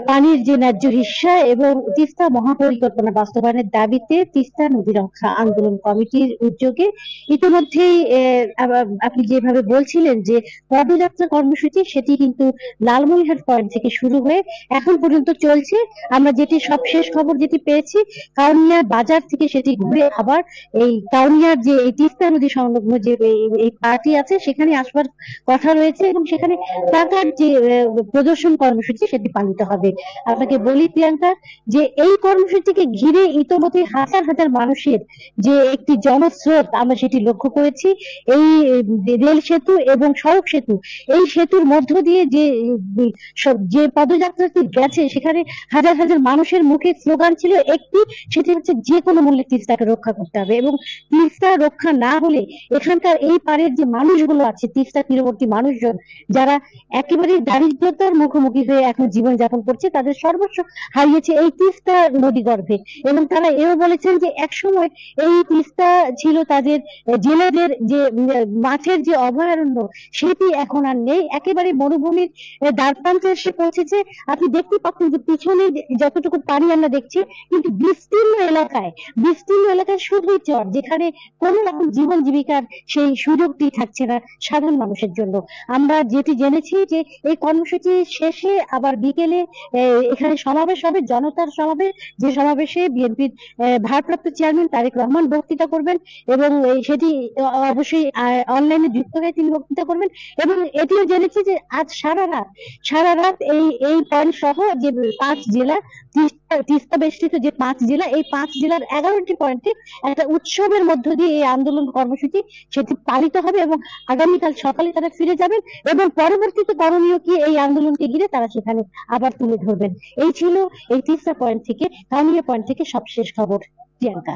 পানির যে ন্যায্য হিস্যা এবং তিস্তা মহাপরিকল্পনা বাস্তবায়নের দাবিতে তিস্তা নদী রক্ষা আন্দোলন কমিটির উদ্যোগে ইতিমধ্যেই আপনি যেভাবে বলছিলেন যে পদযাত্রা কর্মসূচি, সেটি কিন্তু লালমনিরহাট পয়েন্ট থেকে শুরু হয়ে এখন পর্যন্ত চলছে। আমরা যেটি সবশেষ খবর যেটি পেয়েছি, কাউনিয়া বাজার থেকে সেটি ঘুরে আবার এই কাউনিয়ার যে এই তিস্তা নদী সংলগ্ন যে এই পার্টি আছে সেখানে আসবার কথা রয়েছে এবং সেখানে টাকার যে প্রদর্শন কর্মসূচি সেটি পালিত হবে। আপনাকে বলি প্রিয়াঙ্কা, যে এই কর্মসূচিকে ঘিরে ইতোমধ্যে হাজার হাজার মানুষের যে একটি জনস্রোত আমরা সেটি লক্ষ্য করেছি। এই রেল সেতু এবং সড়ক সেতু, এই সেতুর মধ্য দিয়ে যে পদযাত্রাটি গেছে সেখানে হাজার হাজার মানুষের মুখে স্লোগান ছিল একটি, সেটি হচ্ছে যে কোনো মূল্যে তিস্তাকে রক্ষা করতে হবে। এবং তিস্তা রক্ষা না হলে এখানকার এই পাড়ের যে মানুষগুলো আছে, তিস্তা তীরবর্তী মানুষজন যারা একেবারে দারিদ্রতার মুখোমুখি হয়ে এখন জীবনযাপন করছে, তাদের সর্বস্ব হারিয়েছে এই তিস্তা নদী গর্ভে। এবং তারা এও বলেছেন যে একসময় এই তিস্তা ছিল তাদের জেলেদের যে মাছের যে অভয়ারণ্য, সেটি এখন আর নেই, একেবারে মরুভূমির দ্বারপ্রান্তে এসে পৌঁছেছে। আপনি দেখতে পাচ্ছেন যে পিছনে যতটুকু পানি আমরা দেখছি, কিন্তু বিস্তীর্ণ এলাকায় শুধুই চর, যেখানে কোনো রকম জীবন জীবিকার সেই সুযোগটি থাকছে না সাধারণ মানুষের জন্য। আমরা যেটি জেনেছি যে এই কর্মসূচি শেষে আবার বিকেলে এখানে সমাবেশ হবে, জনতার সমাবেশ, যে সমাবেশে বিএনপির ভারপ্রাপ্ত চেয়ারম্যান তারেক রহমান বক্তৃতা করবেন এবং সেটি অবশ্যই অনলাইনে যুক্ত হয়ে তিনি বক্তৃতা করবেন। এবং এটিও জেনেছি যে আজ সারা রাত এই পয়েন্ট সহ যে 5 জেলা, তিস্তা বেষ্টিত যে 5 জেলা, এই 5 জেলার 11টি পয়েন্টে একটা উৎসবের মধ্য দিয়ে এই আন্দোলন কর্মসূচি সেটি পালিত হবে এবং আগামীকাল সকালে তারা ফিরে যাবেন এবং পরবর্তীতে করণীয় কি এই আন্দোলনকে ঘিরে তারা সেখানে আবার তুলে ধরবেন। এই ছিল এই তিস্তা পয়েন্ট থেকে, কাউনিয়া পয়েন্ট থেকে সবশেষ খবর প্রিয়াঙ্কা।